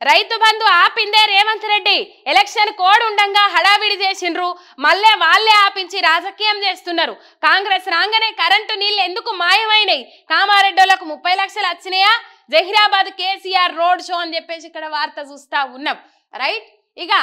Rythu Bandhu ఆపిందే Revanth Reddy. Election code ఉండంగా హడావిడి చేసిండ్రు. మళ్ళీ వాళ్ళే ఆపించి రాజకీయం చేస్తున్నారు. కాంగ్రెస్ రాగానే కరెంటు నీళ్లు ఎందుకు మాయమైనాయి? కామారెడ్డోళ్లకు 30 లక్షలు వచ్చినాయా? జహీరాబాద్ కేసీఆర్ రోడ్ షో అని చెప్పేసి ఇక్కడ వార్త చూస్తా ఉన్నాం. రైట్, ఇక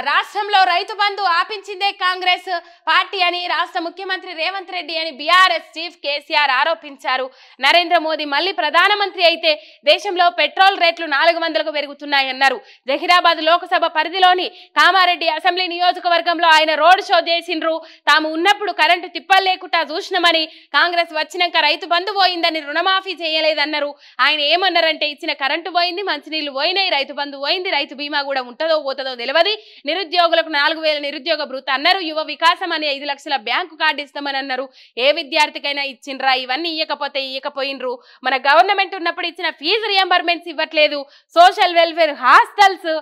రాష్ట్రంలో రైతు బంధు ఆపించిందే కాంగ్రెస్ పార్టీ అని రాష్ట్ర ముఖ్యమంత్రి రేవంత్ రెడ్డి అని బీఆర్ఎస్ చీఫ్ కేసీఆర్ ఆరోపించారు. నరేంద్ర మోదీ మళ్ళీ ప్రధానమంత్రి అయితే దేశంలో పెట్రోల్ రేట్లు 400కు పెరుగుతున్నాయన్నారు. జహీరాబాద్ లోక్సభ పరిధిలోని కామారెడ్డి అసెంబ్లీ నియోజకవర్గంలో ఆయన రోడ్ షో చేసిండ్రు. తాము ఉన్నప్పుడు కరెంటు తిప్పలు లేకుండా చూసినామని, కాంగ్రెస్ వచ్చినాక రైతు బంధు పోయిందని, రుణమాఫీ చేయలేదన్నారు. ఆయన ఏమన్నారంటే, ఇచ్చిన కరెంటు పోయింది, మంచినీళ్లు పోయినాయి, రైతు బంధు పోయింది, రైతు బీమా కూడా ఉంటుందో పోతుందో తెలియదు, నిరుద్యోగులకు 4000 నిరుద్యోగ భృతి అన్నారు, యువ వికాసం అని 5 లక్షల బ్యాంకు కార్డు ఇస్తామని అన్నారు. ఏ విద్యార్థికైనా ఇచ్చిండ్రా? ఇవన్నీ ఇవ్వకపోయినరు. మన గవర్నమెంట్ ఉన్నప్పుడు ఇచ్చిన ఫీజు రియంబర్మెంట్స్ ఇవ్వట్లేదు. సోషల్ వెల్ఫేర్ హాస్టల్స్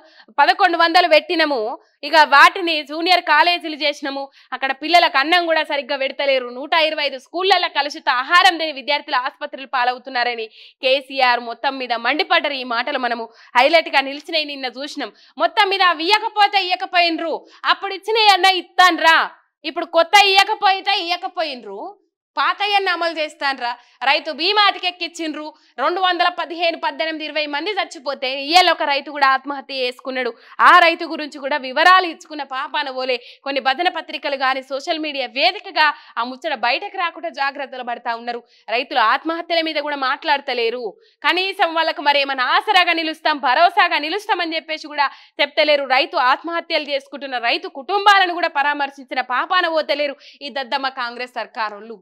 1100 పెట్టినము, ఇక వాటిని జూనియర్ కాలేజీలు చేసినాము. అక్కడ పిల్లలకు అన్నం కూడా సరిగ్గా పెడతలేరు. 125 స్కూళ్లలో కలుషిత ఆహారం తిని విద్యార్థులు ఆసుపత్రులు పాలవుతున్నారని కేసీఆర్ మొత్తం మీద మండిపడ్డారు. ఈ మాటలు మనము హైలైట్ గా నిలిచినాయి, నిన్న చూసినాం. మొత్తం మీద ఇయ్యకపోయినరు, అప్పుడు ఇచ్చినవి అన్న ఇస్తాన్రా, ఇప్పుడు కొత్త ఇయ్యకపోయినరు, పాతయ్యన్న అమలు చేస్తాన్రా. రైతు బీమా అతికెక్కిచ్చిండ్రు. 215, 18, 20 మంది చచ్చిపోతే ఇయ్యాల ఒక రైతు కూడా ఆత్మహత్య చేసుకున్నాడు. ఆ రైతు గురించి కూడా వివరాలు ఇచ్చుకున్న పాపాన పోలే కొన్ని భజన పత్రికలు కానీ సోషల్ మీడియా వేదికగా ఆ ముచ్చట బయటకు రాకుండా జాగ్రత్తలు పడతా ఉన్నారు. రైతుల ఆత్మహత్యల మీద కూడా మాట్లాడతలేరు. కనీసం వాళ్ళకు మరి ఏమైనా ఆసరాగా నిలుస్తాం, భరోసాగా నిలుస్తామని చెప్పేసి కూడా చెప్తలేరు. రైతు ఆత్మహత్యలు చేసుకుంటున్న రైతు కుటుంబాలను కూడా పరామర్శించిన పాపాన పోతలేరు ఈ దద్దమ్మ కాంగ్రెస్ సర్కారోళ్ళు.